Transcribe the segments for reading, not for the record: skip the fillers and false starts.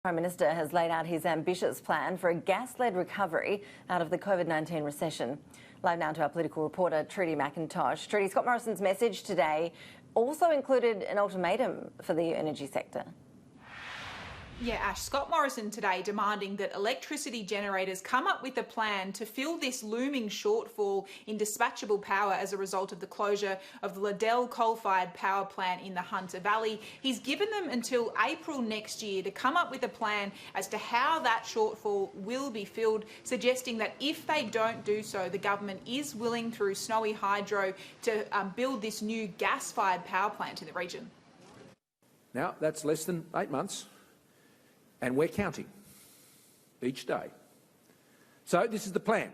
Prime Minister has laid out his ambitious plan for a gas-led recovery out of the COVID-19 recession. Live now to our political reporter, Trudy McIntosh. Trudy, Scott Morrison's message today also included an ultimatum for the energy sector. Yeah, Ash, Scott Morrison today demanding that electricity generators come up with a plan to fill this looming shortfall in dispatchable power as a result of the closure of the Liddell coal-fired power plant in the Hunter Valley. He's given them until April next year to come up with a plan as to how that shortfall will be filled, suggesting that if they don't do so, the government is willing, through Snowy Hydro, to build this new gas-fired power plant in the region. Now, that's less than 8 months. And we're counting each day. So this is the plan.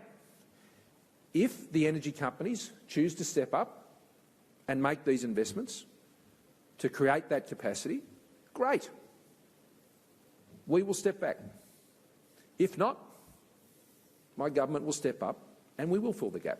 If the energy companies choose to step up and make these investments to create that capacity, great. We will step back. If not, my government will step up and we will fill the gap.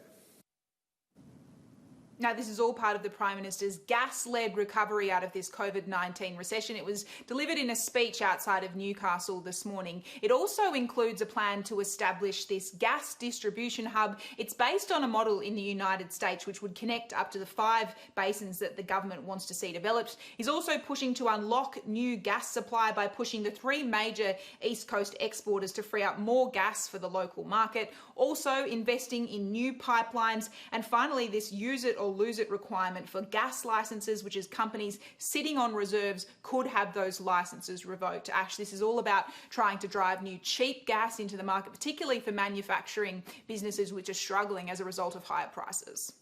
Now, this is all part of the Prime Minister's gas-led recovery out of this COVID-19 recession. It was delivered in a speech outside of Newcastle this morning. It also includes a plan to establish this gas distribution hub. It's based on a model in the United States which would connect up to the 5 basins that the government wants to see developed. He's also pushing to unlock new gas supply by pushing the 3 major East Coast exporters to free up more gas for the local market. Also investing in new pipelines. And finally, this use it or lose it requirement for gas licenses, which is companies sitting on reserves could have those licenses revoked. Ash, this is all about trying to drive new cheap gas into the market, particularly for manufacturing businesses which are struggling as a result of higher prices.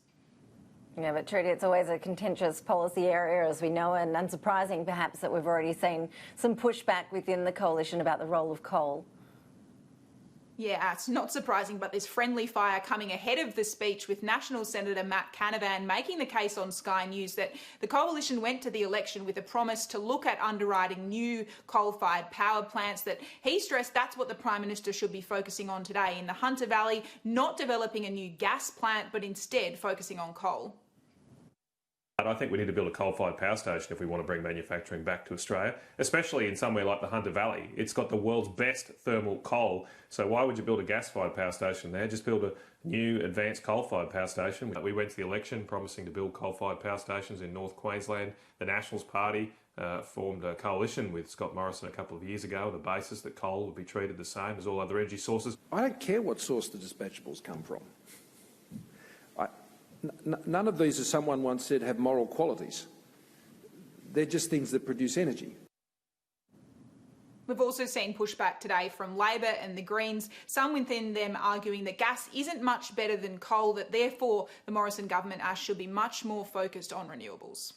Yeah, but Trudy, it's always a contentious policy area, as we know, and unsurprising perhaps that we've already seen some pushback within the coalition about the role of coal. Yeah, it's not surprising, but there's friendly fire coming ahead of the speech, with National Senator Matt Canavan making the case on Sky News that the coalition went to the election with a promise to look at underwriting new coal-fired power plants, that he stressed that's what the Prime Minister should be focusing on today in the Hunter Valley, not developing a new gas plant, but instead focusing on coal. I think we need to build a coal-fired power station if we want to bring manufacturing back to Australia, especially in somewhere like the Hunter Valley. It's got the world's best thermal coal, so why would you build a gas-fired power station there? Just build a new advanced coal-fired power station. We went to the election promising to build coal-fired power stations in North Queensland. The Nationals Party formed a coalition with Scott Morrison a couple of years ago on the basis that coal would be treated the same as all other energy sources. I don't care what source the dispatchables come from. None of these, as someone once said, have moral qualities. They're just things that produce energy. We've also seen pushback today from Labor and the Greens, some within them arguing that gas isn't much better than coal, that therefore the Morrison government, Ash, should be much more focused on renewables.